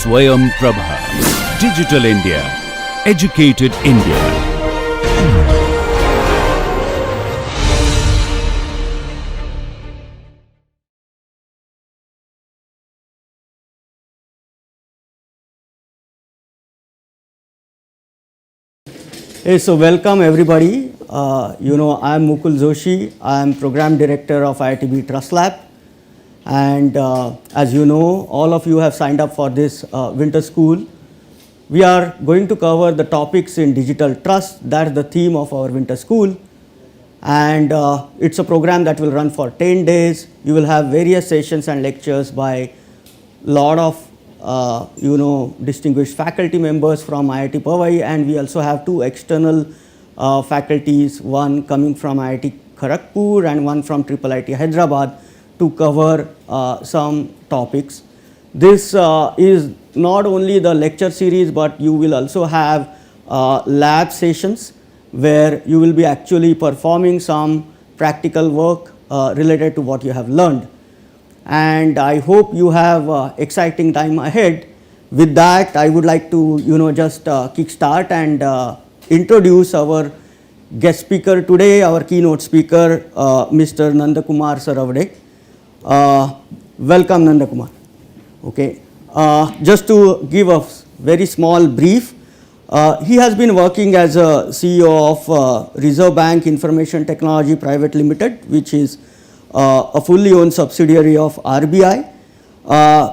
Swayam Prabha. Digital India. Educated India. Hey, so welcome everybody. I am Mukul Joshi. I am Program Director of IITB Trust Lab. And as you know, all of you have signed up for this winter school. We are going to cover the topics in digital trust. That's the theme of our winter school. And it's a program that will run for 10 days. You will have various sessions and lectures by a lot of distinguished faculty members from IIT Powai, and we also have two external faculties, one coming from IIT Kharagpur and one from IIT Hyderabad, to cover some topics. This is not only the lecture series, but you will also have lab sessions where you will be actually performing some practical work related to what you have learned. And I hope you have exciting time ahead. With that, I would like to just kickstart and introduce our guest speaker today, our keynote speaker, Mr. Nandakumar Saravade. Welcome, Nandakumar. Okay. Just to give a very small brief, he has been working as a CEO of Reserve Bank Information Technology Private Limited, which is a fully owned subsidiary of RBI.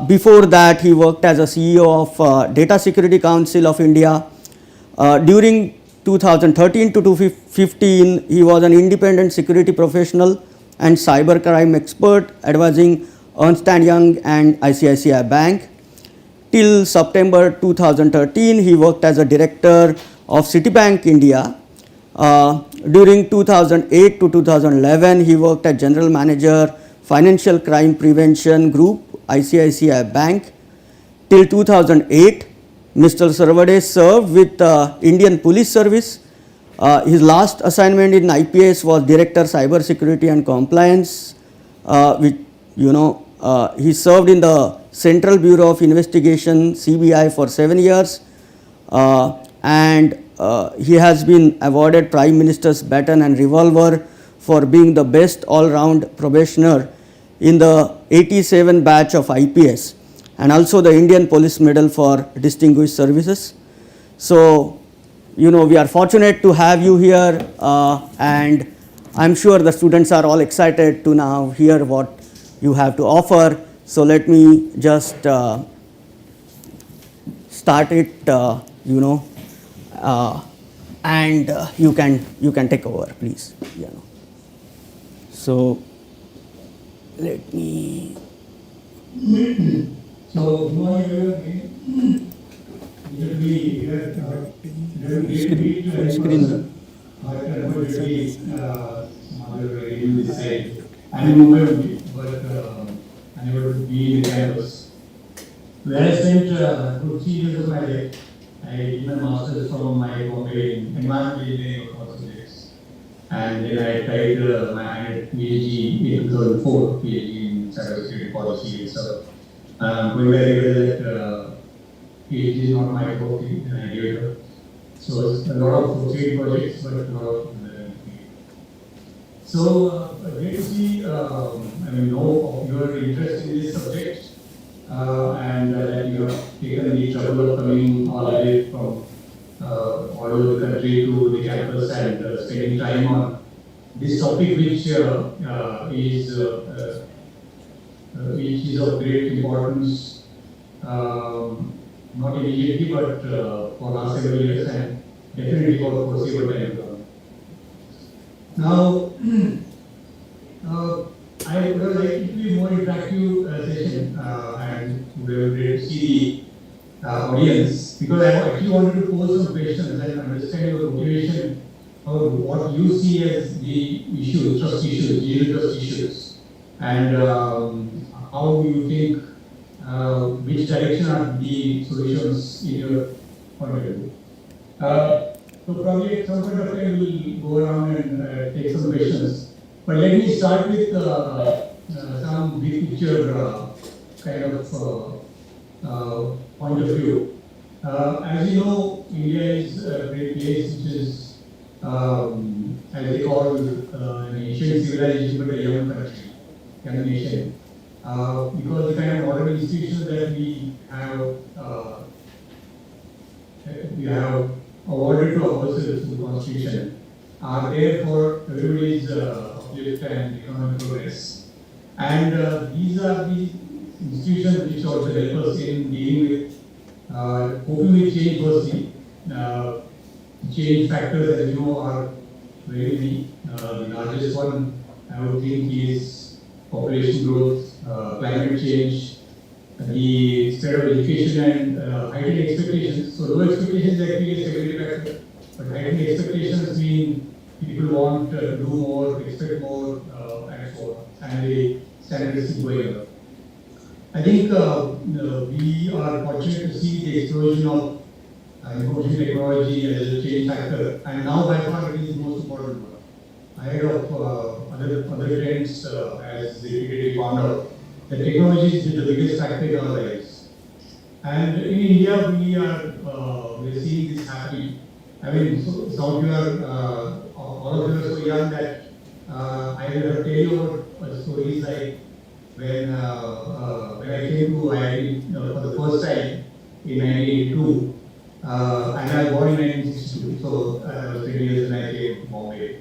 Before that, he worked as a CEO of Data Security Council of India. During 2013 to 2015, he was an independent security professional and cybercrime expert advising Ernst & Young and ICICI Bank. Till September 2013, he worked as a director of Citibank India. During 2008 to 2011, he worked as General Manager, Financial Crime Prevention Group, ICICI Bank. Till 2008, Mr. Saravade served with Indian Police Service. His last assignment in IPS was Director Cyber Security and Compliance. He served in the Central Bureau of Investigation, CBI, for 7 years. And he has been awarded Prime Minister's Baton and Revolver for being the best all-round probationer in the 87 batch of IPS, and also the Indian Police Medal for Distinguished Services. So, we are fortunate to have you here, and I'm sure the students are all excited to now hear what you have to offer. So let me just start it, and you can take over, please. So let me. So screen. Unable to be in the campus. Where I spent good 3 years of my life. I did my master's from my Bombay in environmental engineering subjects. And then I tried my PhD in 2004, PhD in cybersecurity policy and stuff. Going back that PhD is not my core thing, and I gave it up. So it's a lot of field projects, but a lot of So great to see, know of your interest in this subject, and that you have taken the trouble of coming all the way from all over the country to the campus and spending time on this topic, which is of great importance, not immediately, but for last several years and definitely for foreseeable time. Now, I would like it to be more interactive session, and we will be able to see the audience, because I actually wanted to pose some questions and understand your motivation of what you see as the issues, trust issues, digital trust issues, and how you think, which direction are the solutions in your point of view. So probably at some point of time we'll go around and take some questions. But let me start with some big picture kind of point of view. As you know, India is a great place which is, as they call, an ancient civilization, but a young country, young nation. Because the kind of modern institutions that we have awarded to ourselves through the Constitution are there for everybody's uplift and economic progress. And these are the institutions which also help us in dealing with coping with change firstly. Change factors, as you know, are very many. The largest one, I would think, is population growth, climate change, the state of education, and heightened expectations. So low expectations actually is a secondary factor, but heightened expectations mean people want to do more, expect more, and so on, and the standards is going up. I think we are fortunate to see the explosion of information technology as a change factor, and now by far it is the most important one. Ahead of other trends, as they repeatedly found out, the technology is the biggest factor in our lives. And in India, we are seeing this happening. I mean, so, some of you are, all of you are so young that I will tell you about stories like when I came to IIT for the first time in 1982, and I was born in 1962, so I was 20 years when I came to Bombay.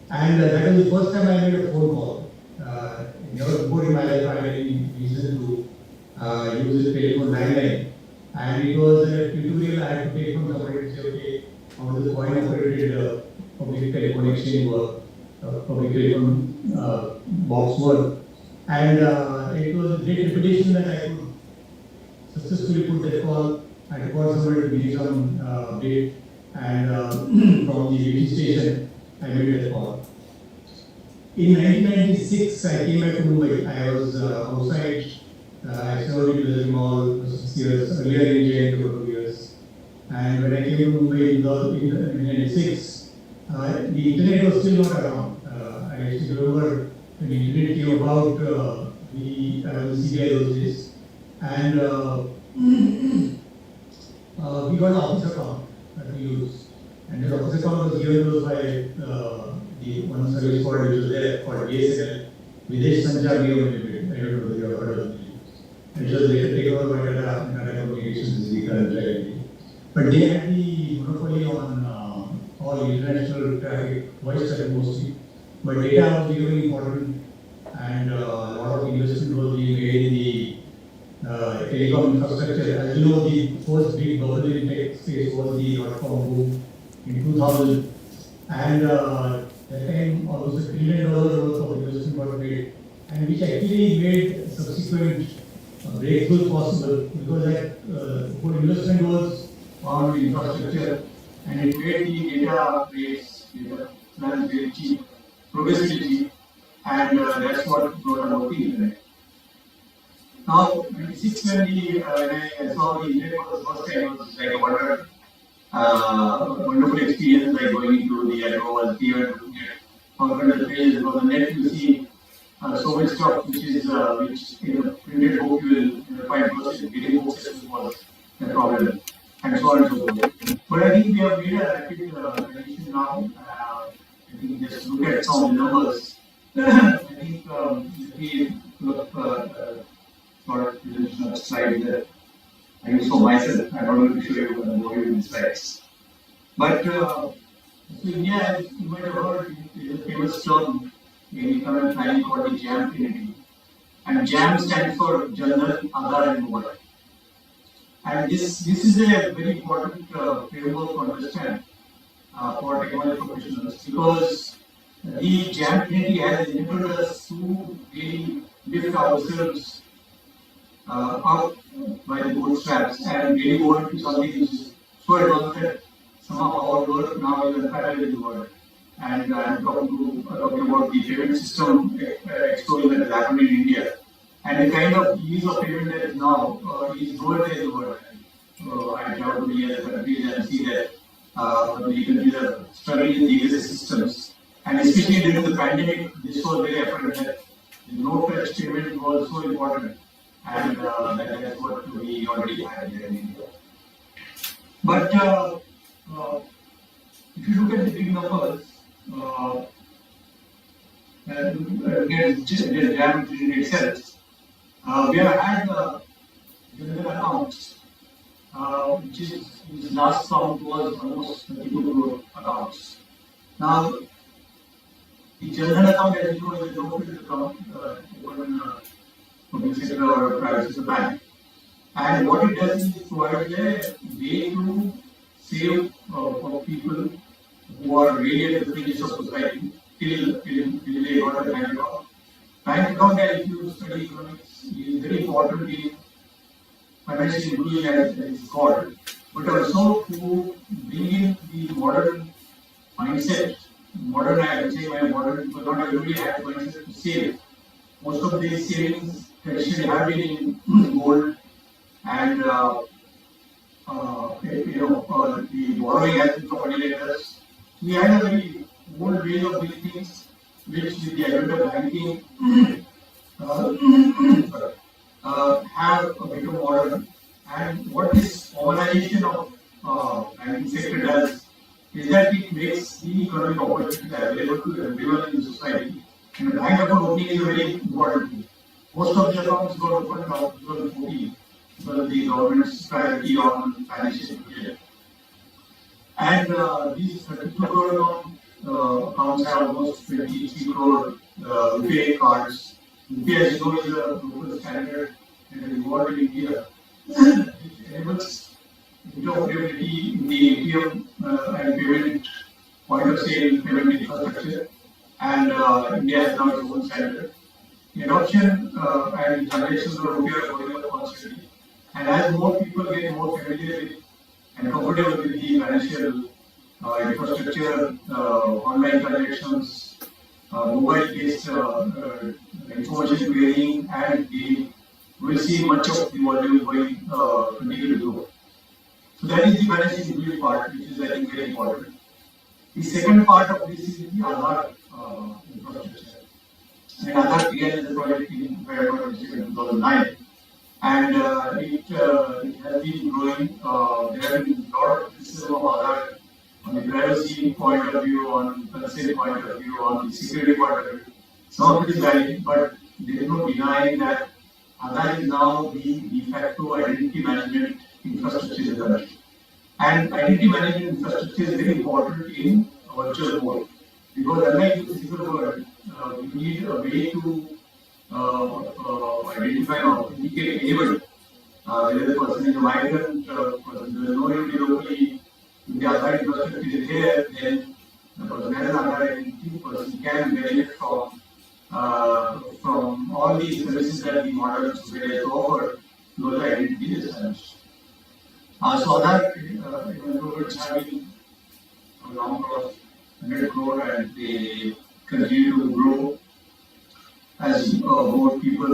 And that was the first time I made a phone call. Never before in my life I had any reason to use the telephone landline. And it was a tutorial I had to take from somebody to say, okay, how does the coin operated public telephone exchange work, public telephone box work. And it was a great reputation that I could successfully put that call. I had to call somebody to give me some update, and from the duty station, I made that call. In 1996, I came back to Mumbai. I was outside. I served in the mall for 6 years, earlier in Jain for 2 years. And when I came to Mumbai in 1996, the internet was still not around. I still remember when the internet came about, we was CBI those days. And we got an office account that we used. And the office account was given to us by the one service provider which was there called BSNL, Videsh Sanchar Nigam Limited. I don't know whether you have heard of it. And it was later taken over by Tata Communications, the current entity. But they had the monopoly on all international traffic, voice traffic mostly. But data was becoming important, and a lot of investment was being made in the telecom infrastructure. As you know, the first big bubble in tech space was the .com boom in 2000, and that time almost $1 trillion worth of investment was made, and which actually made subsequent breakthroughs possible, because that whole investment was on infrastructure, and it made the data rates, data plans very cheap, progressively, and that's what brought about the internet. Now, when I saw the internet for the first time, it was like a wonderful experience, like going into the Adobe theater, looking at hundreds of pages. On the net, you see so much stuff, which in a printed book you will find process. Getting books was a problem, and so on and so forth. But I think we have made a rapid transition now. I think just look at some of the numbers. I think if we look sort of presentation of slide that I use for myself. I don't want to show you more in slides. But so India, as you might have heard, is a famous term in economic planning called the JAM Trinity. And JAM stands for General, Aadhaar and Mobile. And this is a very important framework to understand for technology professionals, because the JAM Trinity has enabled us to really lift ourselves up by the bootstraps and really go into something which is so advanced that some of our work now is unparalleled in the world. And I'm talking about the payment system explosion that has happened in India. And the kind of ease of payment that is now is lower than the world. I travel to many other countries and see that many countries are struggling with the legacy systems. And especially during the pandemic, this was very apparent that the no-touch payment was so important. and that's what we already have here in India. But if you look at the big numbers, the jam itself, we have had general accounts, which last count was almost 32 crore accounts. Now, the general account, as you know, is a no-fee account open public sector or private sector bank. And what it does is provide a way to save for people who are really at the fringes of society till they got a bank account. Bank account, as if you study economics, is very important in financial inclusion as it's called, but also to bring in the modern mindset. Modern, I would say, modern, but not everybody has mindset to save. Most of these savings traditionally have been in gold, and the borrowing has been from money lenders. We had a very old way of doing things, which with the advent of banking have a better modern. And what this formalization of banking sector does is that it makes the economic opportunities available to everyone in the society. And the bank account opening is very important thing. Most of the accounts got opened now 2014 because of the government's priority on financial inclusion. And these 32 crore accounts have almost 23 crore RuPay cards. RuPay, as you know, is a global standard and is involved in India. It enables interoperability in the ATM and payment point of sale payment infrastructure, and India has now its own standard. The adoption and transactions of RuPay are going up constantly, and as more people get more familiar with and comfortable with the financial infrastructure, online transactions, mobile-based information querying, and the we'll see much of the volume going continue to grow. So that is the financial inclusion part, which is I think very important. The second part of this is the Aadhaar infrastructure. And Aadhaar began as a project in 2009, and it has been growing. There have been a lot of criticism of Aadhaar on the privacy point of view, on consent point of view, on the security point of view. Some of it is valid, but there is no denying that Aadhaar is now the de facto identity management infrastructure in the country. And identity management infrastructure is very important in a virtual world. Because unlike the physical world, we need a way to identify or authenticate anybody. Whether the person is a migrant, person there is no unity locally, if the Aadhaar infrastructure is there, then the person has an Aadhaar identity, the person can benefit from all these services that the modern society offer, local identity is established. So Aadhaar, even though it's having a long cross 100 crore and they continue to grow as more people,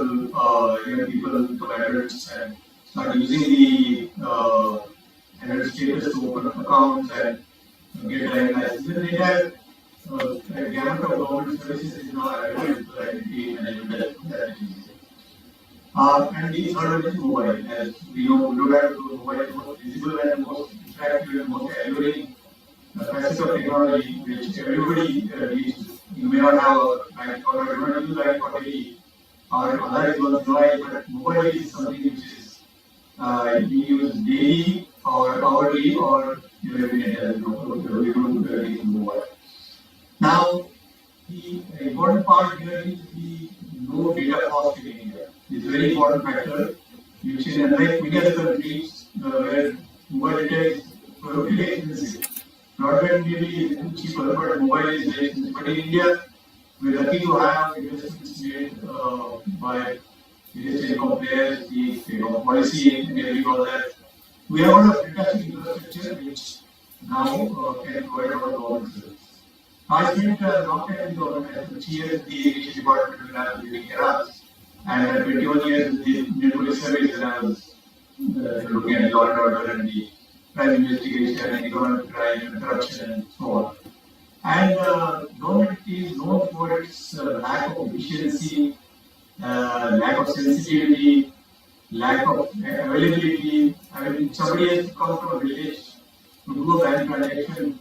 young people, adults, and start using the adult status to open accounts and get driving license. Then they have a gamut of government services is now available to identity management that is easy. And the third one is mobile. As we know, look at mobile is the most visible and most interactive and most alluring facet of technology which everybody needs. You may not have a bank account or you don't use bank account daily, or other is once in a while, but mobile is something which is we use daily or hourly or every day as we do mobile. Now, the important part here is the low data cost in India. It's a very important factor, which is unlike many other countries where mobile data is relatively expensive. Broadband maybe is cheaper, but mobile is very expensive. But in India, we're lucky to have investments made by various telecom players, the policy enabling all that. We have a fantastic infrastructure which now can provide our government service. I spent a long time in the government, 3 years in the Irrigation Department when I was living in Iraq, and 21 years in the Indian Police Service when I was looking at law and order and the crime investigation and economic crime and corruption and so on. And government is known for its lack of efficiency, lack of sensitivity, lack of availability. I mean, somebody has to come from a village to do a bank transaction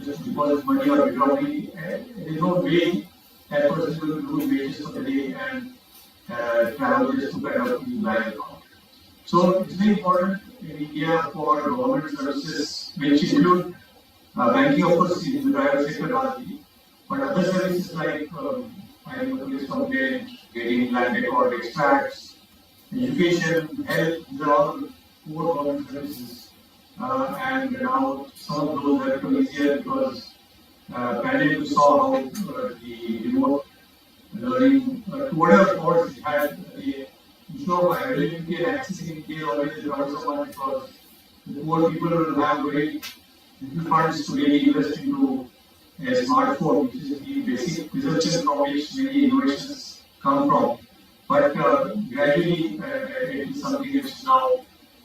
just to deposit money or withdraw money. There's no way that person will do wages for the day and travel just to kind of buy a account. So it's very important in India for government services, which include banking, of course, in the private sector largely, but other services like filing a police complaint, getting land record extracts, education, health, these are all core government services. And now some of those have become easier because pandemic saw how the remote learning, to whatever course it had, the issue of availability and accessing it always is not so much because the poor people will have very little funds to really invest into a smartphone, which is the basic research from which many innovations come from. But gradually, it is something which is now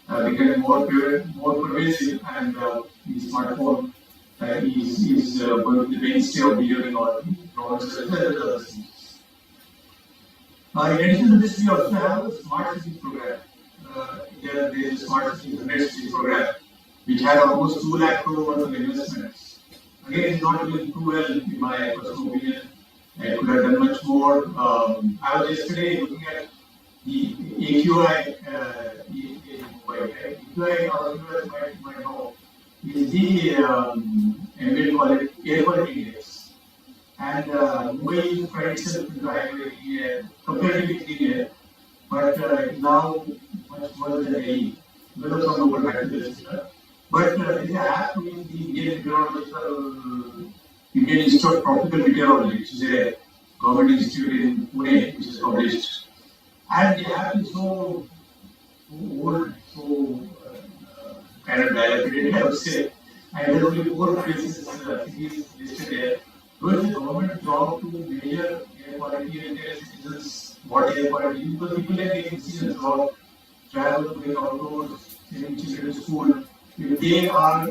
becoming more pervasive, and the smartphone is going to be the mainstay of delivering all the problems as well as other things. In addition to this, we also have a smart city program. There is a smart city, 100 city program, which had almost 2 lakh crore worth of investments. Again, it's not doing too well, in my personal opinion. It could have done much more. I was yesterday looking at the AQI in Mumbai. AQI, or you might know, is the ambient air quality index. And Mumbai is pride itself into high comparatively clean air, but now much worse than Delhi, because of some local factors. But there is an app with the Indian Institute of Tropical Meteorology, which is a government institute in Pune, which is published. And the app is so old, so kind of dilapidated, I would say. And there are only 4 places, cities listed there. So it's a government job to measure air quality and their citizens what air quality is, because people like taking serious job, travel, going outdoors, sending children to school. If they are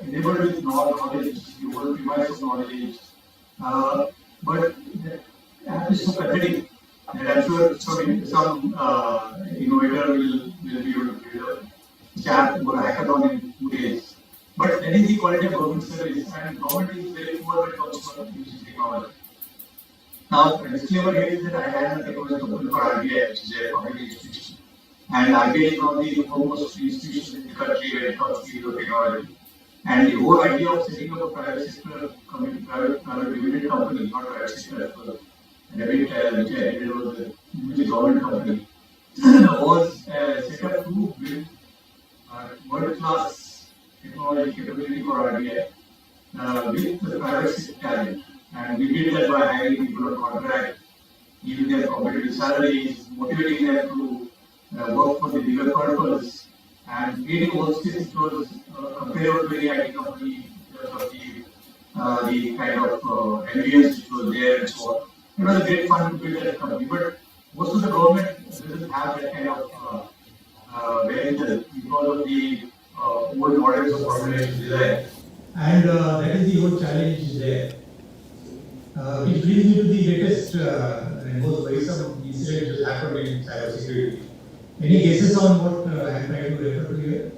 enabled with knowledge, you will provide some knowledge. But the app is so pathetic that I'm sure some innovator will be able to build a app or a hackathon in 2 days. But that is the quality of government service, and government is very poor when it comes to using technology. Now, the disclaimer here is that I am a technology company for RBI, which is a public institution. And RBI is one of the foremost institutions in the country when it comes to use of technology. And the whole idea of setting up a private sector, private limited company, not private sector, and every which was a government company, was set up to build world-class technology capability for RBI with the private sector talent. And we did that by hiring people on contract, giving them competitive salaries, motivating them to work for the bigger purpose, and creating workspace which was comparable to any IT company in terms of the kind of ambience which was there and so on. It was a great fun to build that company, but most of the government doesn't have that kind of wherewithal because of the old models of organization design. And that is the whole challenge there. Which brings me to the latest and most worrisome incident which has happened in cybersecurity. Any guesses on what I am trying to refer to here?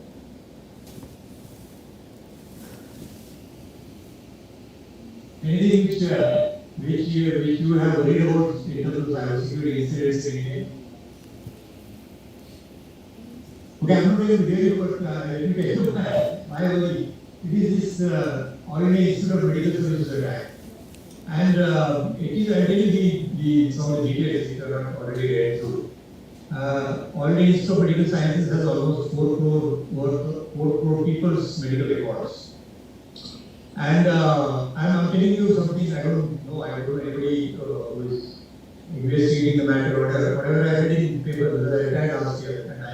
Anything which you have worried about in terms of cybersecurity incidents in India? Okay, I'm not going to give you, but let me tell you my worry. It is this All India Institute of Medical Services attack. And it is, I'll tell you some of the details which are not already read through. All India Institute of Medical Sciences has almost 4 crore people's medical records. And I'm telling you something I don't know anybody who is investigating the matter or whatever I read in paper, because I retired last year and I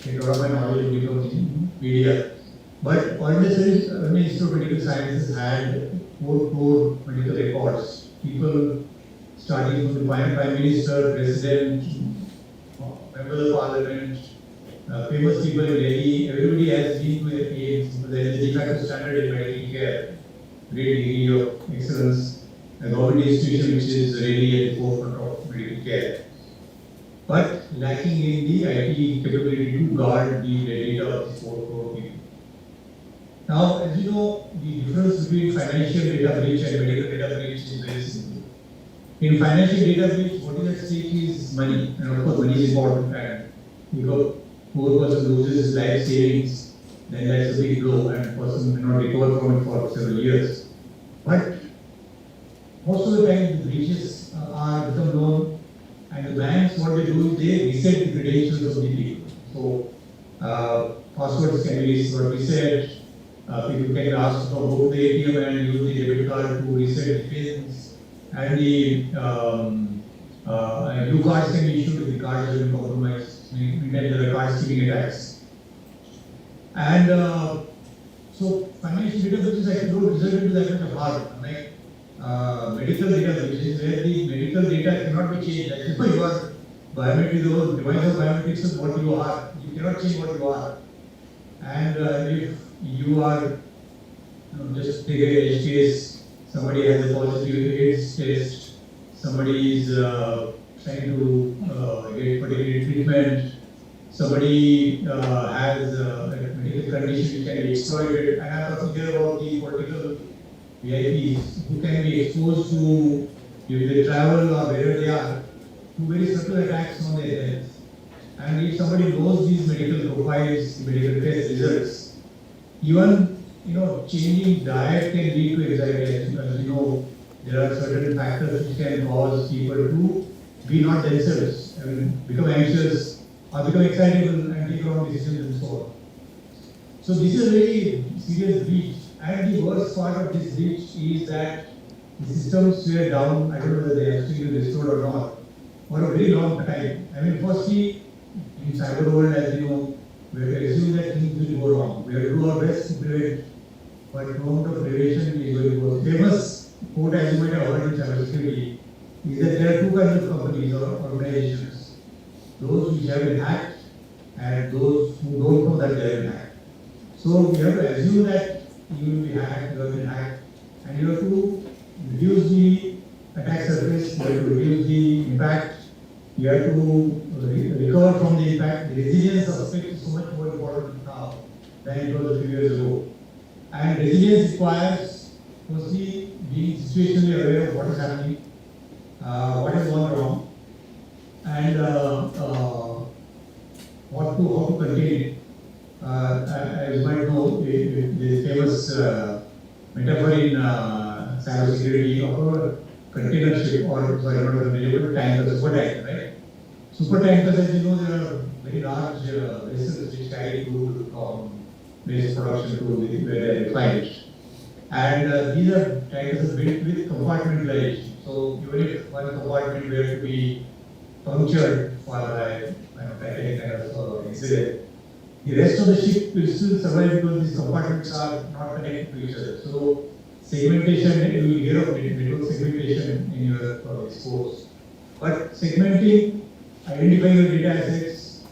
get a lot of my knowledge in media. But All India Institute of Medical Sciences had 4 crore medical records. People starting from the Prime Minister, President, Members of Parliament, famous people in Delhi, everybody has been to their aims. There is a de facto standard in medical care, great degree of excellence, a government institution which is really at the forefront of medical care. But lacking in the IT capability to guard the data of these 4 crore people. Now, as you know, the difference between financial data breach and medical data breach is very simple. In financial data breach, what is at stake is money, and of course, money is important. And if a poor person loses his life savings, then that's a big blow, and the person may not recover from it for several years. But most of the time, the breaches are become known, and the banks, what they do is they reset the credentials of the people. So, passwords can be reset. People can ask to go to the ATM and use the debit card to reset the pins, and the new cards can be issued if the cards have been compromised. Then there are card stealing attacks. And so financial data breaches actually don't result into that much of harm. Like medical data breaches, where the medical data cannot be changed. Like you are biometric, the device of biometrics is what you are. You cannot change what you are. And if you are, just take a edge case, somebody has a positive AIDS test, somebody is trying to get particular treatment, somebody has a medical condition which can be exploited, and I'm talking here about the political VIPs who can be exposed to, if they travel or wherever they are, to very subtle attacks on their health. And if somebody knows these medical profiles, medical test results, even changing diet can lead to anxiety. As you know, there are certain factors which can cause people to be not themselves, become anxious or become excitable and take wrong decisions and so on. So this is a very serious breach, and the worst part of this breach is that the systems were down. I don't know whether they have still restored or not for a very long time. Firstly, in cyber world, as you know, we have to assume that things will go wrong. We have to do our best to prevent, but amount of prevention is going to go. Famous quote, as you might have heard in cybersecurity, is that there are 2 kinds of companies or organizations: those which have been hacked and those who don't know that they have been hacked. So we have to assume that you will be hacked, you have been hacked, and you have to reduce the attack surface, you have to reduce the impact, you have to recover from the impact. The resilience aspect is so much more important now than it was a few years ago. And resilience requires, firstly, being situationally aware of what is happening, what has gone wrong, and how to contain it. As you might know, the famous metaphor in cybersecurity of a container ship, or sorry, not a container, tanker, super tanker, right? Super tankers, as you know, they are very large vessels which carry crude from base production to where they are refined. And these are tankers are built with compartmentalization. So even if one compartment were to be punctured for a kind of incident, the rest of the ship will still survive because these compartments are not connected to each other. So segmentation, you will hear of network segmentation in your course. But segmenting, identifying your data assets,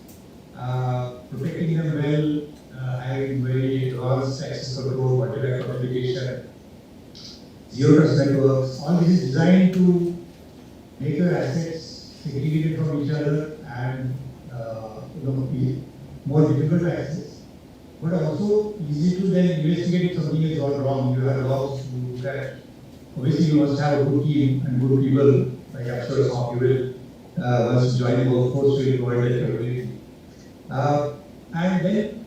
protecting them well, having very advanced access control, multi-factor authentication, zero trust networks, all this is designed to make your assets segregated from each other and be more difficult to access, but also easy to then investigate if something is gone wrong. You have logs to look at. Obviously, you must have a good team and good people, like I'm sure some of you will, once you join the workforce, will provide that capability. And then,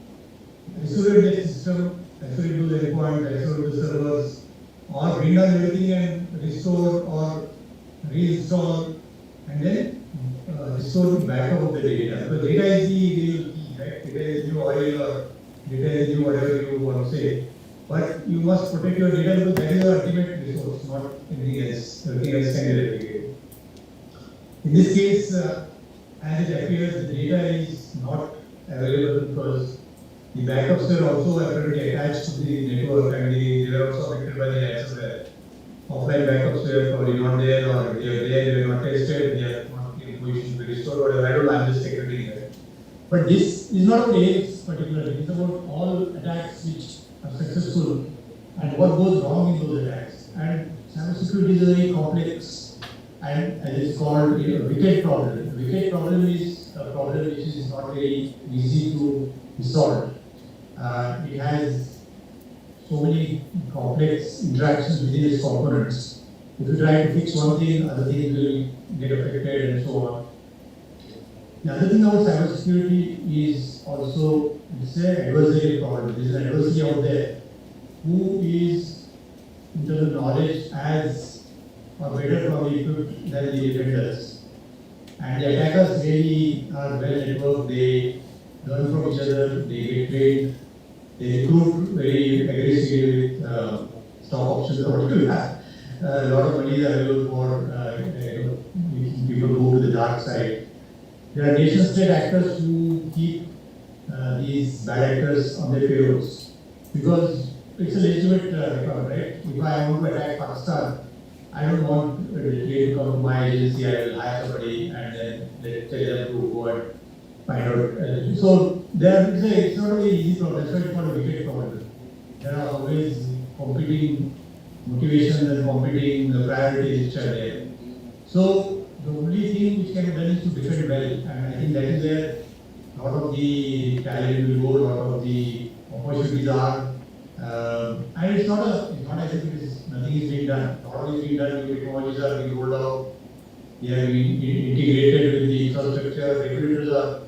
isolate the system, isolate the endpoint, isolate the servers, or bring down everything and restore or reinstall, and then restore the backup of the data. Because data is the real key, right? Data is new oil or data is new whatever you want to say. But you must protect your data because that is your ultimate resource, not anything else. Everything else can be replicated. In this case, as it appears, the data is not available because the backups were also apparently attached to the network and they were also affected by the ransomware. Offline backups were probably not there, or they were there, they were not tested, they are not in position to be restored, whatever. I don't know, I'm just speculating there. But this is not about AIDS particularly, it's about all attacks which are successful and what goes wrong in those attacks. And cybersecurity is a very complex and as it's called, wicked problem. The wicked problem is a problem which is not very easy to be solved. It has so many complex interactions within its components. If you try to fix one thing, other things will get affected and so on. The other thing about cybersecurity is also it's an adversarial problem. There is an adversary out there who is, in terms of knowledge, as or better probably equipped than the defenders. And the attackers really are well networked, they learn from each other, they get trained, they recruit very aggressively with stock options or whatever you have. A lot of money is available for making people go to the dark side. There are nation state actors who keep these bad actors on their payrolls because it's a legitimate requirement, right? If I want to attack Pakistan, I don't want a detail to come to my agency, I will hire somebody and then tell them to go and find out. So it's not a very easy problem, that's why it's called a wicked problem. There are always competing motivations and competing priorities which are there. So the only thing which can be done is to defend well, and I think that is where a lot of the talent will go, a lot of the opportunities are. And it's not as if nothing is being done. A lot is being done, new technologies are being rolled out, they are being integrated with the infrastructure, regulators are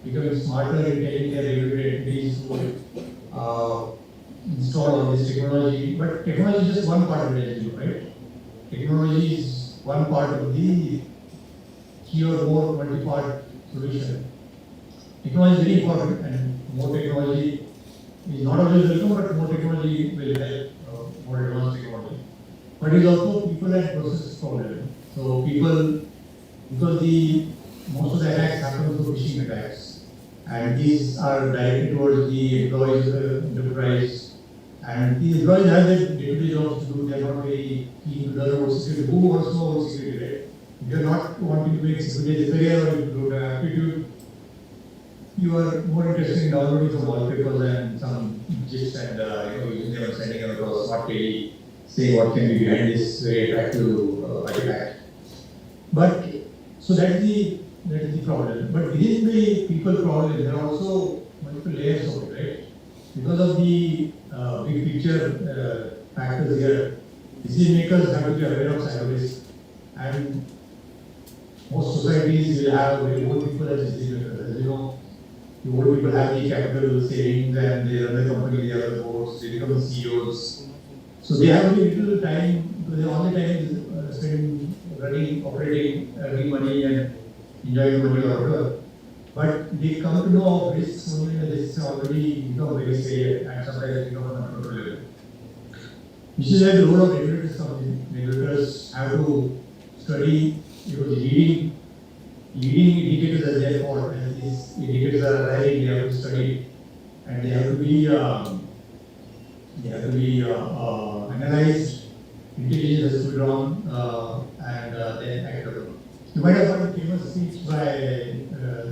becoming smarter in telling their regulatory entities to install all this technology. But technology is just one part of it, right? Technology is one part of the three or more multi-part solution. Technology is very important, and more technology is not always welcome, but more technology will help, more advanced technology. But it is also people and process problem. So people, because most of the attacks happen through phishing attacks, and these are directed towards the employees of the enterprise. And the employees have their day-to-day jobs to do, they are not very keen to learn about security. Who wants to know about security, right? If you are not wanting to make security as a career or if you don't have aptitude, you are more interested in downloading some wallpapers and some gifs and using them and sending them across, not really saying what can be behind this very attractive artifact. But so that is the problem. But within the people problem, there are also multiple layers of it, right? Because of the big picture factors here, decision makers have to be aware of cyber risk, and most societies will have very old people as decision makers. As you know, the old people have the capital savings and they run the company, they are the boards, they become the CEOs. So they have very little time, because all the time is spent running, operating, earning money and enjoying money or whatever. But they come to know of risks only when risks have already become very severe and sometimes become uncontrollable. Which is where the role of regulators comes in. Regulators have to study, leading indicators as their fault, and these indicators are arriving, they have to study, and they have to be analyzed, intelligence has to be drawn, and then act upon. You might have heard a famous speech by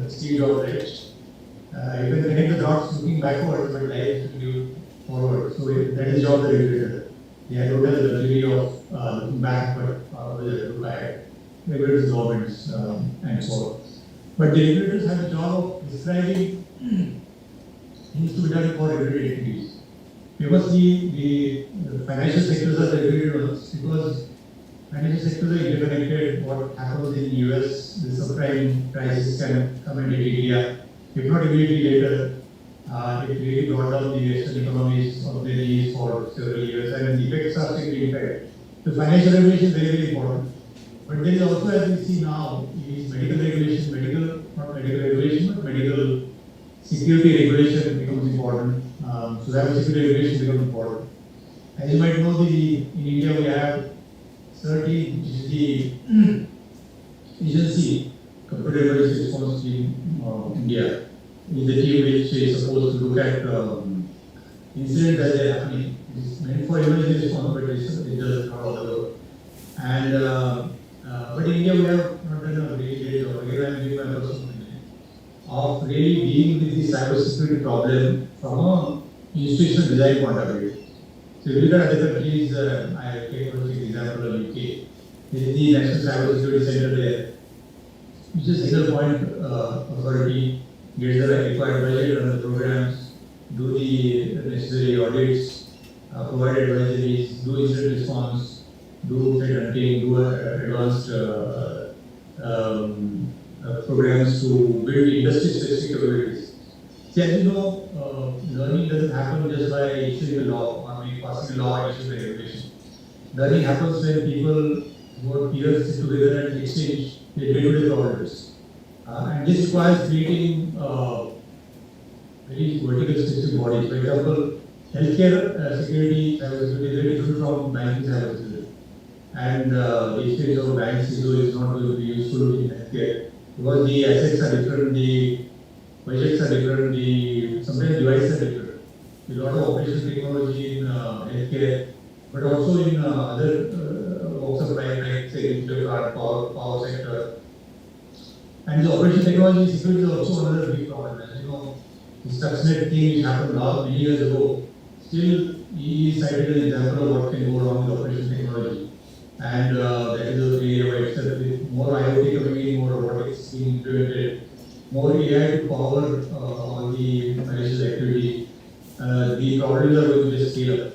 Steve Jobs, right? You can connect the dots looking backwards, but life should be forward. So that is the job of the regulator. They don't have the luxury of looking back, but always look ahead. Regulators, governments, and so on. But the regulators have the job of describing things to be done for regulated entities. Famously, the financial sectors are the regulated ones because financial sectors are interconnected. What happens in the US, the subprime crisis can come and hit India. If not immediately later, it really brought down the Western economies of the knees for several years, and the effects are still being felt. The financial regulation is very, very important. But there is also, as we see now, is medical regulation, not medical regulation, but medical security regulation becomes important. So cybersecurity regulation becomes important. As you might know, in India we have CERT, which is the agency, Computer Emergency Response Team of India, is the team which is supposed to look at incidents as they are happening. It is meant for emergency response, but it does not all the work. And but in India we have not done a really great job. Again, I am giving my personal opinion of really dealing with the cybersecurity problem from a institutional design point of view. So if you look at other countries, I take for example of UK. There is the National Cybersecurity Center there. which is single point authority, gets the required budget, run the programs, do the necessary audits, provide advisories, do incident response, do threat hunting, do advanced programs to build industry-specific capabilities. See, as you know, learning doesn't happen just by issuing a law or maybe passing a law and issuing a regulation. Learning happens when people who are peers sit together and exchange their day-to-day problems. And this requires creating very vertical specific bodies. For example, healthcare security cybersecurity is very different from banking cybersecurity. And the experience of a bank CISO is not going to be useful in healthcare because the assets are different, the budgets are different, sometimes devices are different. There's a lot of operational technology in healthcare, but also in other walks of life, like say nuclear power sector. And the operational technology security is also another big problem. As you know, the Stuxnet thing which happened many years ago, still he cited an example of what can go wrong with operational technology. And that is a area where itself with more IoT coming in, more robotics being implemented, more AI to power all the malicious activity, the problems are going to just scale up.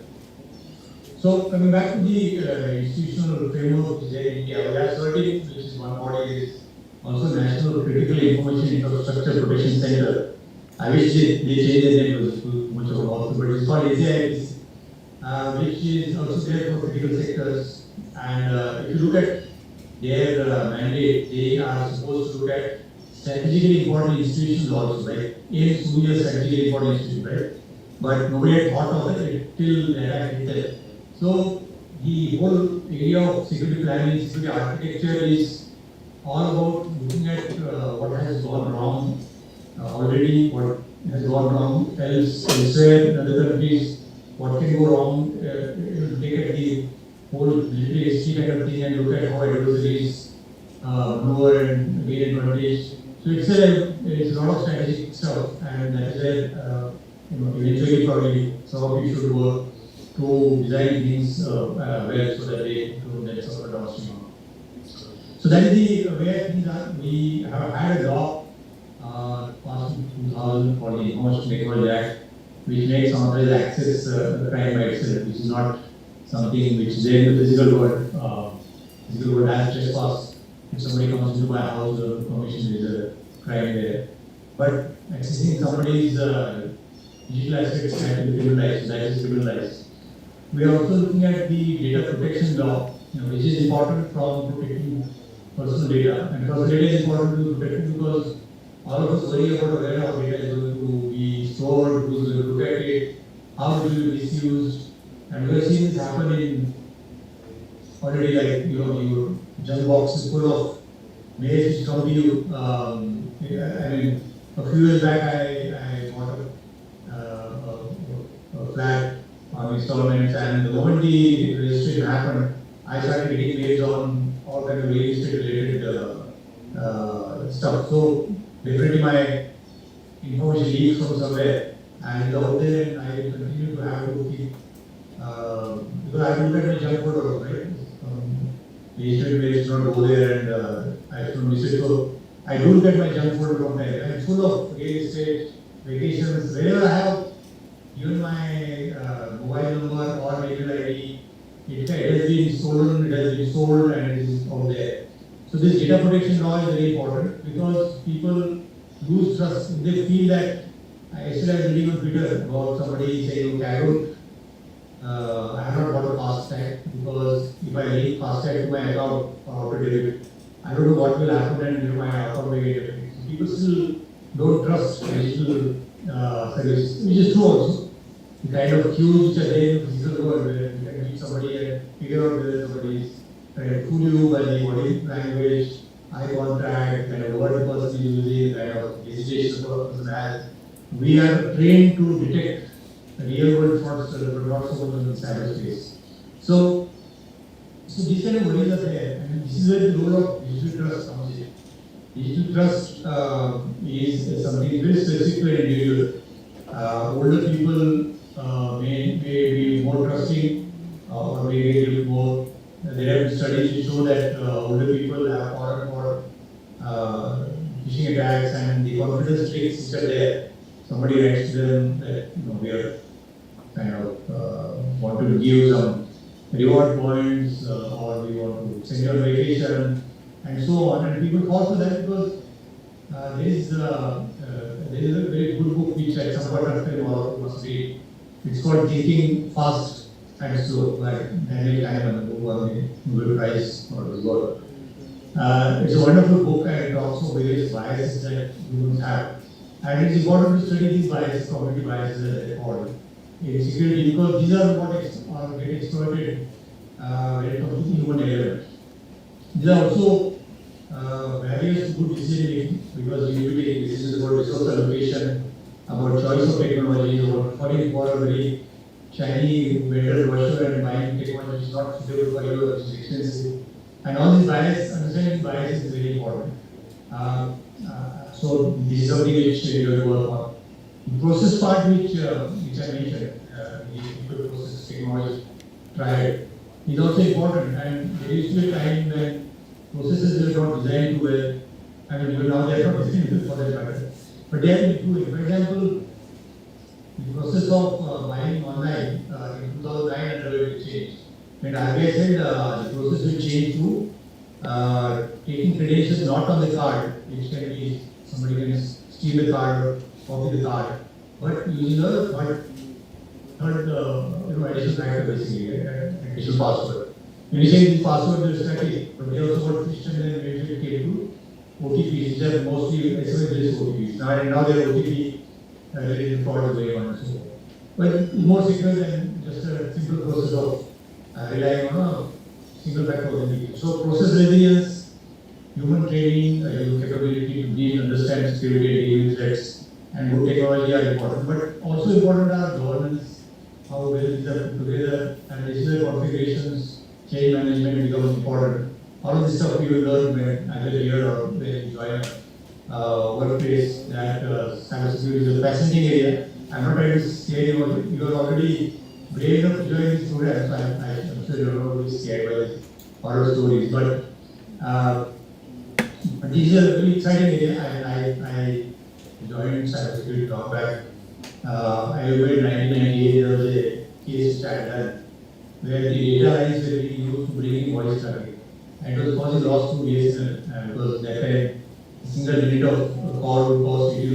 So coming back to the institutional framework which is there in India, we have CERTIN, which is one body, is also National Critical Information Infrastructure Protection Center. I wish they changed the name, it was too much of a mouthful, but it's called ACIITC, which is also there for critical sectors. And if you look at their mandate, they are supposed to look at strategically important institutions also, right? AIMS to be a strategically important institution, right? But nobody had thought of it till the attack hit them. So the whole area of security planning, security architecture is all about looking at what has gone wrong already, what has gone wrong elsewhere in other countries, what can go wrong. Take at the whole military history kind of thing and look at how adversaries maneuver and gain advantage. So it's a lot of strategic stuff, and that is where eventually probably some of you should work to design things well so that they don't get suffered downstream. So that is the way things are. We have had a law passed in 2000 for the Information Technology Act, which makes unauthorized access a crime by itself, which is not something which is there in the physical world. Physical world has trespass. If somebody comes into my house or information, there is a crime there. But accessing somebody's digital assets can be criminalized. That is criminalized. We are also looking at the data protection law, which is important from protecting personal data. And personal data is important to protect because all of us worry about where our data is going to be stored, who's going to look at it, how it will be misused. And we have seen this happen in already, like your junk box is full of mails which come to you. I mean, a few years back I bought a flat on installments, and the moment the registration happened, I started getting mails on all kinds of real estate related stuff. So definitely my information leaks from somewhere, and out there, and I will continue to have to keep because I look at my junk folder, right? The estate mails do not go there, and I have to miss it. So I do look at my junk folder from there, and it's full of real estate, vacations, wherever I have given my mobile number or mail ID, it has been stolen, it has been sold, and it is out there. So this data protection law is very important because people lose trust. They feel that yesterday I was reading on Twitter about somebody saying, okay, I have not bought a FASTag because if I link FASTag to my account or auto debit, I don't know what will happen and my account may get affected. So people still don't trust digital services, which is true also. The kind of cues which are there in the physical world where you can meet somebody and figure out whether somebody is trying to fool you by the body language, eye contact, kind of word the person is using, kind of hesitation the person has. We are trained to detect the real world fraudsters, but not so much in cyberspace. So these kind of worries are there, and this is where the role of digital trust comes in. Digital trust is something very specific to an individual. Older people may be more trusting or may be a little more. There have been studies which show that older people have far more phishing attacks and the confidence tricks which are there. Somebody writes to them that we are kind of want to give some reward points or we want to send you on vacation and so on. And people fall for that because there is a very good book which at some point of time all must read. It's called Thinking Fast and Slow by Daniel Kahneman, who won the Nobel Prize for his work. It's a wonderful book and it talks of various biases that humans have. And it's important to study these biases, cognitive biases as they call it, in security, because these are what get exploited when it comes to the human element. These are also barriers to good decision making, because we will be taking decisions about resource allocation, about choice of technology, about falling for a very shiny vendor brochure and buying technology which is not suitable for you, which is expensive. And all these bias, understanding bias is very important. So this is something which you have to work on. The process part which I mentioned, the people process technology triad, is also important. And there used to be a time when processes were not designed too well. I mean, now they are not designed for that matter. But they have been improving. For example, the process of buying online in 2009 underwent change. And RBI said the process will change to taking credentials not on the card, which can be somebody can steal the card or copy the card, but using a third additional factor basically, additional password. Initially, this password is static, but they also got fished and then eventually it came to OTPs, which are mostly SMS-based OTPs. Now they are OTP related fraud is going on and so on. But more secure than just a simple process of relying on a single factor authentication. So process resilience, human training, your capability to deal, understand security, deal with threats, and good technology are important. But also important are governance, how well these are put together, and digital configurations, change management becomes important. All of this stuff you will learn when either here or when you join a workplace that cybersecurity is a fascinating area. I'm not trying to scare you about it. You are already brave enough to join this program, so I'm sure you're not going to be scared by the horror stories. But this is a really exciting area, and I joined cybersecurity long back. I remember in 1998 there was a case which I had done where the data lines were being used to bring in voice traffic. And it was causing loss to BSNL because that time a single minute of call would cost 80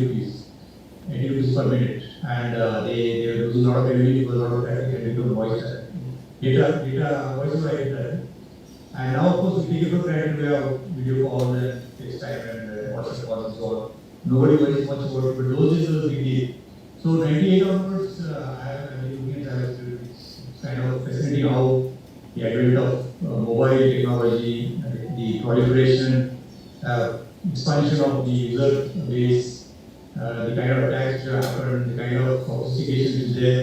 rupees per minute. And they were losing a lot of revenue because a lot of traffic had become voice traffic. Voice over IP traffic. And now, of course, we take it for granted we have video call and FaceTime and WhatsApp calls and so on. Nobody worries much about it, but those days was a big deal. So 98 onwards, I have been looking at cybersecurity. It's kind of fascinating how the advent of mobile technology, the proliferation, expansion of the user base, the kind of attacks which happen, the kind of sophistication which is there,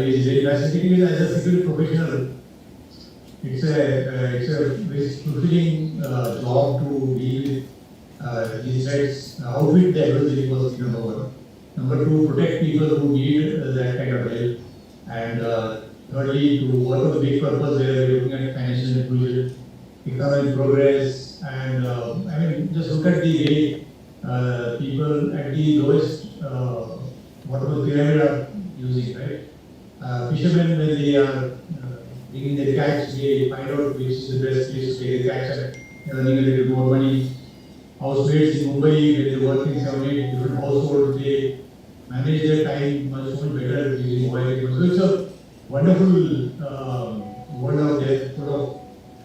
is very fascinating. As a security professional, it's a very fulfilling job to deal with these threats, outwit the adversary was number one. Number two, protect people who need that kind of help. And thirdly, to work on the big purpose where we're looking at financial inclusion, economic progress, and I mean, just look at the way people at the lowest bottom of the pyramid are using, right? Fishermen, when they are bringing their catch, they find out which is the best place to take the catch and earning a little more money. Housemates in Mumbai, when they work in 7-8 different households, they manage their time much better using mobile technology. So it's a wonderful world out there, full of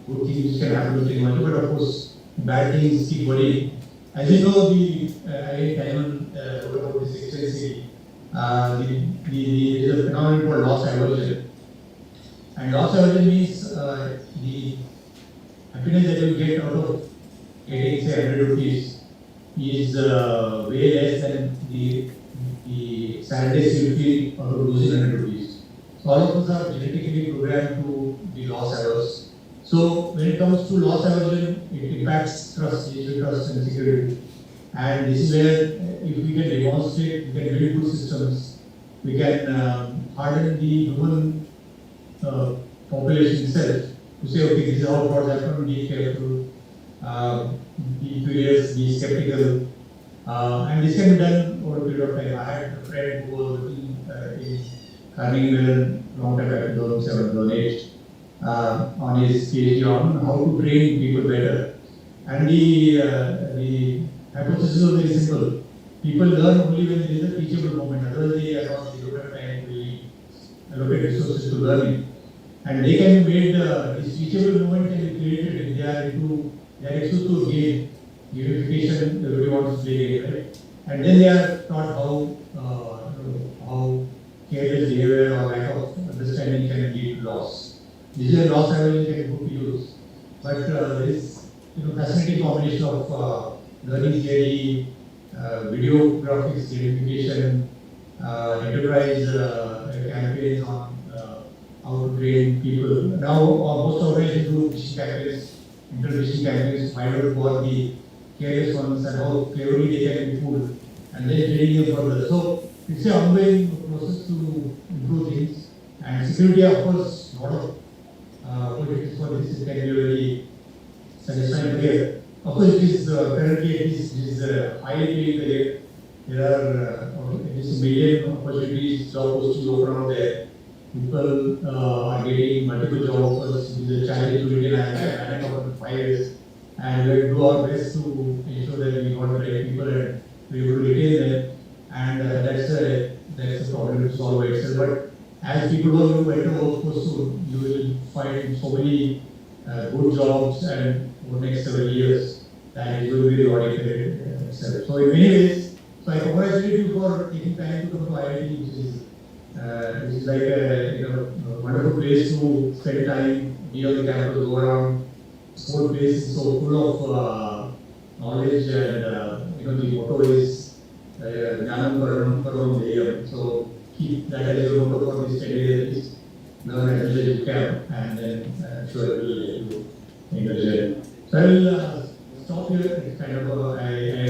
good things which can happen with technology, but of course, bad things keep worrying. As you know, the IIT Madras wrote about this extensively. There is a phenomenon called loss aversion. And loss aversion means the happiness that you get out of getting, say, 100 rupees is way less than the sadness you feel out of losing 100 rupees. So all of us are genetically programmed to be loss averse. So when it comes to loss aversion, it impacts trust, digital trust and security. And this is where if we can demonstrate, we can build good systems, we can harden the human population itself to say, okay, this is how frauds happen, be careful, be curious, be skeptical, And this can be done over a period of time. I had a friend who was working in Carnegie Mellon long time back in 2007, 2008, on his PhD on how to train people better. And the hypothesis was very simple. People learn only when there is a teachable moment. Otherwise, they don't have time to really allocate resources to learning. And they can be made, this teachable moment can be created if they are exposed to game, gamification, everybody wants to play game, right? And then they are taught how careless behavior or lack of understanding can lead to loss. This is a loss average can put to use. But there is fascinating combination of learning theory, video graphics, gamification, enterprise campaigns on how to train people. Now, most organizations do phishing campaigns, inter-phishing campaigns, find out who are the careless ones and how cleverly they can be fooled, and then training them further. So, it's an ongoing process to improve things. And security, of course, a lot of politics for this can be very satisfying here. Of course, it is currently it is highly paid career. There are at least a million opportunities, job postings open out there. People are getting multiple job offers. It is a challenge to Indian academic for 5 years, and we do our best to ensure that we got the right people and we able to retain them. And that's a problem to solve by itself. But as people go into better workforce soon, you will find so many good jobs and over the next several years that it will be rewarding itself. So in many ways, so I congratulate you for taking time to come to IIT, which is like a wonderful place to spend time, be on the campus, go around. This whole place is so full of knowledge, and the motto is Jnanam Paranam Param Deyam. So keep that as your motto for this 10 days. Learn as much as you can, and then sure it will let you in the journey. So I will stop here. It's kind of I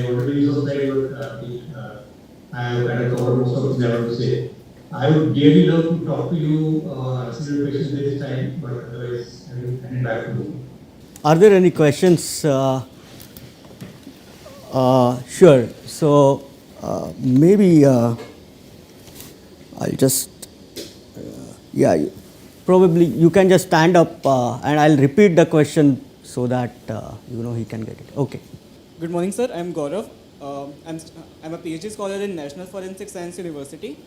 already so very good. I have kind of covered most of the things I want to say. I would really love to talk to you, answer your questions this time, but otherwise I will hand it back to you. Are there any questions? Sure. So maybe I'll just probably you can just stand up and I'll repeat the question so that he can get it. Okay. Good morning, sir. I'm Gaurav. I'm a PhD scholar in National Forensic Science University,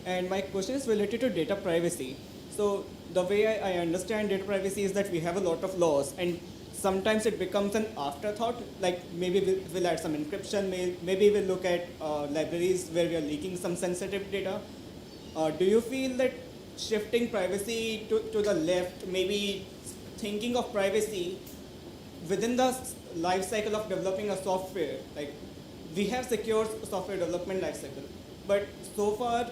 and my question is related to data privacy. So the way I understand data privacy is that we have a lot of laws, and sometimes it becomes an afterthought. Like maybe we'll add some encryption, maybe we'll look at libraries where we are leaking some sensitive data. Do you feel that shifting privacy to the left, maybe thinking of privacy within the life cycle of developing a software, like we have secure software development life cycle, but so far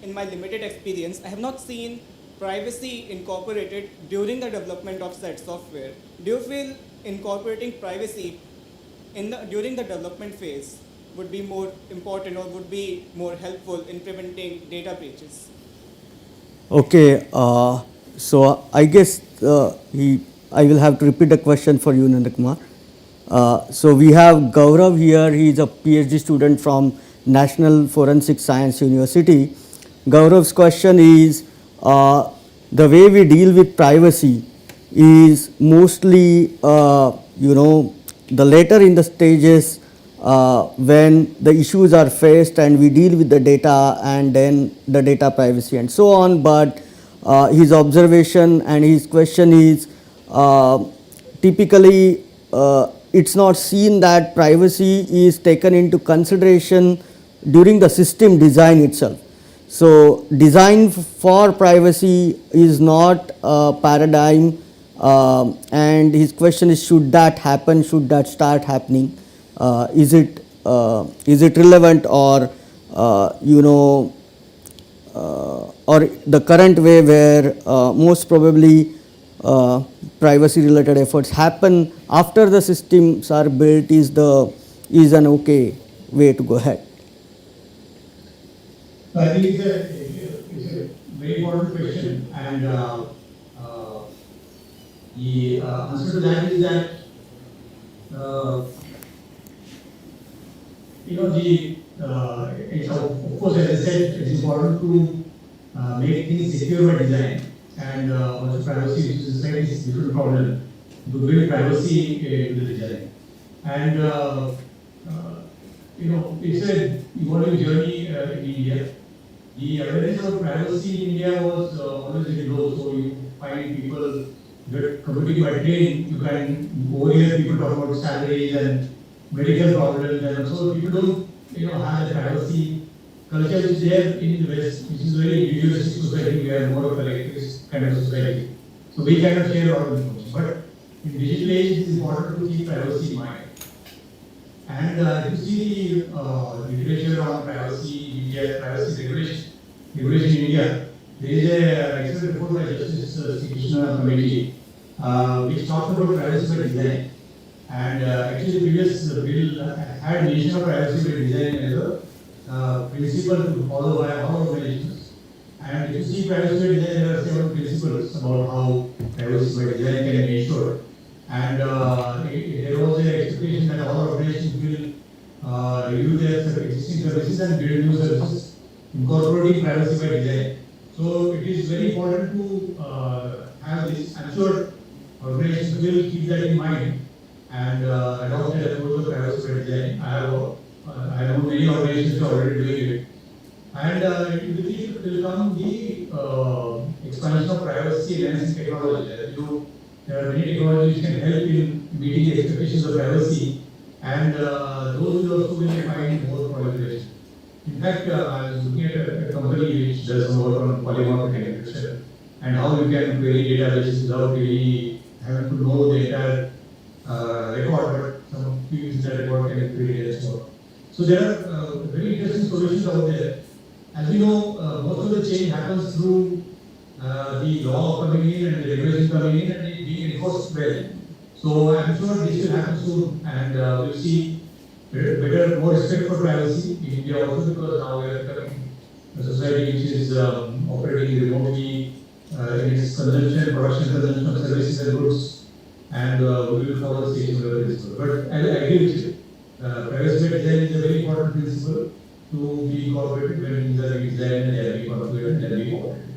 in my limited experience, I have not seen privacy incorporated during the development of said software. Do you feel incorporating privacy during the development phase would be more important or would be more helpful in preventing data breaches? Okay. So I guess I will have to repeat the question for you, Nandakumar. So we have Gaurav here. He is a PhD student from National Forensic Science University. Gaurav's question is, the way we deal with privacy is mostly, the later in the stages when the issues are faced and we deal with the data and then the data privacy and so on. But his observation and his question is, typically it's not seen that privacy is taken into consideration during the system design itself. So design for privacy is not a paradigm, and his question is, should that happen, should that start happening? Is it relevant, or or the current way where most probably privacy related efforts happen after the systems are built is an okay way to go ahead? So I think it's a very important question, and the answer to that is that it's of course, as I said, it's important to make things secure by design, and also privacy, which is a slightly different problem, to build privacy into the design. And it's a evolving journey in India. The awareness of privacy in India was always very low, so you find people that commuting by train, you can overhear people talk about salaries and medical problems, and also people don't have the privacy culture which is there in the West, which is very individualistic society. We are more of a collectivist kind of society, so we cannot share a lot of information. But in digital age, it is important to keep privacy in mind. And if you see the literature on privacy in India, privacy regulation in India, there is an excellent report by Justice Sri Krishna Committee which talks about privacy by design. And actually, the previous bill had mention of privacy by design as a principle to follow by all organizations. And if you see privacy by design, there are several principles about how privacy by design can be ensured. And there was an expectation that all organizations will review their existing services and build new services, incorporating privacy by design. So it is very important to have this. I'm sure organizations will keep that in mind and adopt that approach of privacy by design. I know many organizations are already doing it. And it will come the expansion of privacy enhancing technology. There are many technologies which can help in meeting the expectations of privacy, and those will also will find more proliferation. In fact, I was looking at a company which does some work on polymorphic encryption and how you can query databases without really having to know the entire record, but some fields in that record can be queried and so on. So there are very interesting solutions out there. As we know, most of the change happens through the law coming in and the regulation coming in and it being enforced well. So I'm sure this will happen soon, and we'll see more respect for privacy in India also, because now we are becoming a society which is operating remotely in its consumption, production, consumption of services and goods, and we will follow the same principle. But I agree with you. Privacy by design is a very important principle to be incorporated when things are being designed and they are being configured and they are being operated.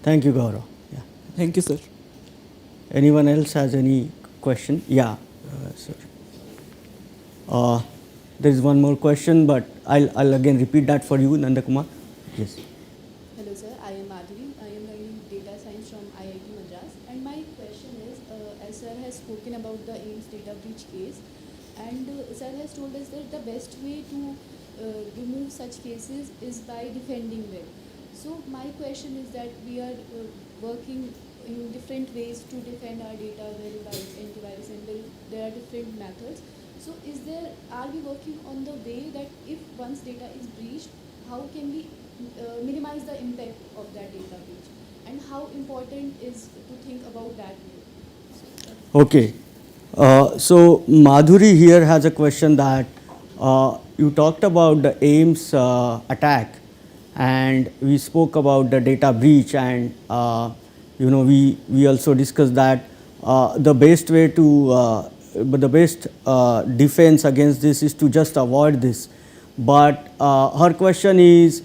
Thank you, Gaurav. Yeah. Thank you, sir. Anyone else has any question? Yeah, sir. There is one more question, but I'll again repeat that for you, Nandakumar. Yes. Hello sir, I am Madhuri. I am learning data science from IIT Madras, and my question is, as sir has spoken about the AIMS data breach case, and sir has told us that the best way to remove such cases is by defending them. So my question is that we are working in different ways to defend our data, by antivirus, and there are different methods. So are we working on the way that if once data is breached, how can we minimize the impact of that data breach, and how important is to think about that way? Okay. So Madhuri here has a question that you talked about the AIMS attack, and we spoke about the data breach, and we also discussed that the best way to the best defense against this is to just avoid this. But her question is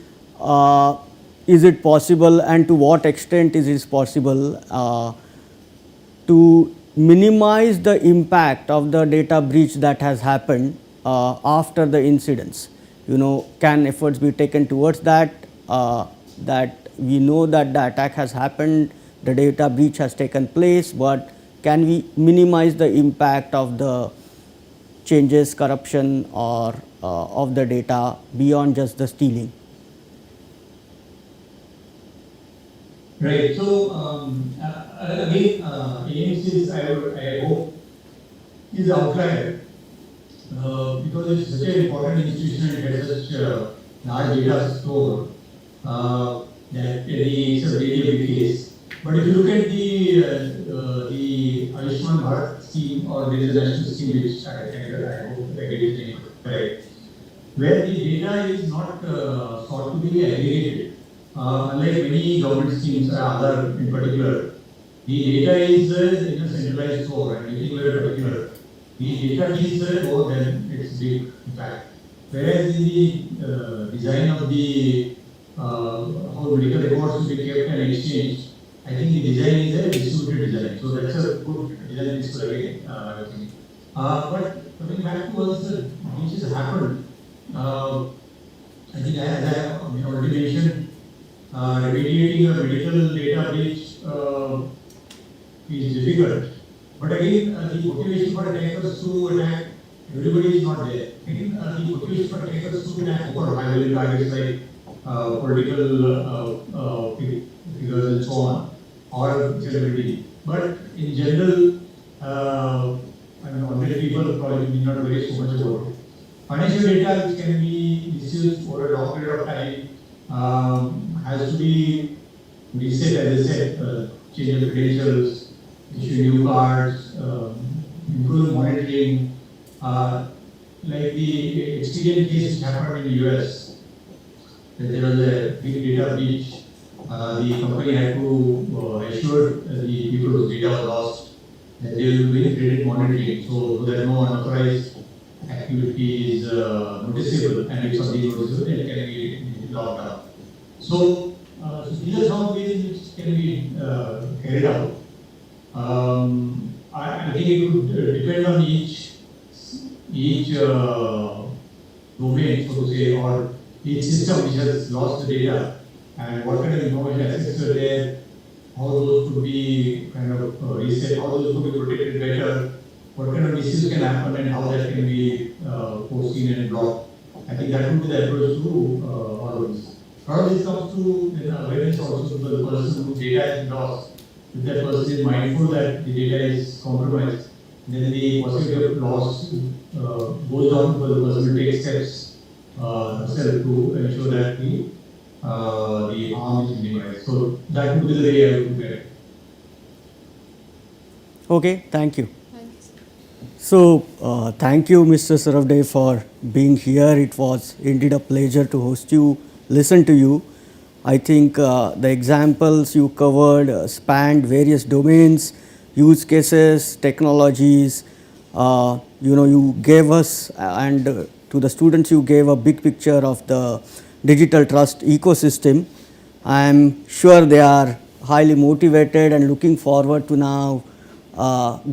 it possible, and to what extent is it possible to minimize the impact of the data breach that has happened after the incidents? Can efforts be taken towards that, that we know that the attack has happened, the data breach has taken place, but can we minimize the impact of the changes, corruption, or of the data beyond just the stealing? Right. So again, AIMS is, I hope, is outlier because it's such an important institution and it has such large data store that it's a very big case. But if you look at the Ayushman Bharat scheme, or there is a national scheme which I hope I get it correct, where the data is not sought to be aggregated. Unlike many government schemes, other in particular, the data is in a centralized store, and anything very particular. The data is more than it's big, in fact. Whereas in the design of the how medical records should be kept and exchanged, I think the design is a distributed design. So that's a good design principle again, I think. But coming back to once the breaches happened, I think as I already mentioned, remediating a medical data breach is difficult. But again, the motivation for attackers to attack, everybody is not there. Again, the motivation for attackers to attack for high-value targets like political figures and so on, or celebrity. But in general, I mean, ordinary people probably need not worry so much about it. Financial data which can be misused over a long period of time has to be reset, as I said, change of credentials, issue new cards, improve monitoring. Like the Expedient case which happened in the US, that there was a big data breach. The company had to assure the people whose data was lost that they will be credit monitoring, so that no unauthorized activity is noticeable, and if something is noticeable, it can be logged out. So, these are some of ways which can be carried out. I think it would depend on each domain, so to say, or each system which has lost the data, and what kind of information assets are there, how those could be kind of reset, how those could be protected better, what kind of misuse can happen, and how that can be foreseen and blocked. I think that would be the approach to all of this. All of this comes to awareness also, because the person whose data has been lost, if that person is mindful that the data is compromised, then the possibility of loss goes down, because the person will take steps herself to ensure that the harm is minimized. So that would be the way I would look at it. Okay, thank you. Thank you, sir. So, thank you, Mr. Saravde, for being here. It was indeed a pleasure to host you, listen to you. I think the examples you covered spanned various domains, use cases, technologies. You gave us and to the students you gave a big picture of the digital trust ecosystem. I am sure they are highly motivated and looking forward to now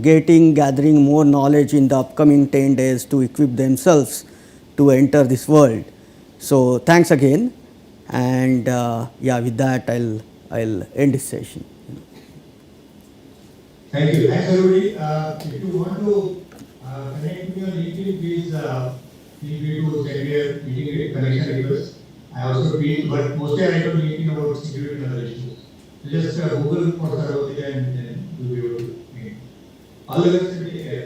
gathering more knowledge in the upcoming 10 days to equip themselves to enter this world. So thanks again, and yeah, with that I'll end this session. Thank you. Thanks, everybody. If you want to connect with me on LinkedIn, please feel free to send me a meeting connection request. I also tweet, but mostly I write on LinkedIn about security and other issues. So just Google for Sarvati, and then you'll be able to meet. All the best.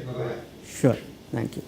Bye bye. Sure. Thank you.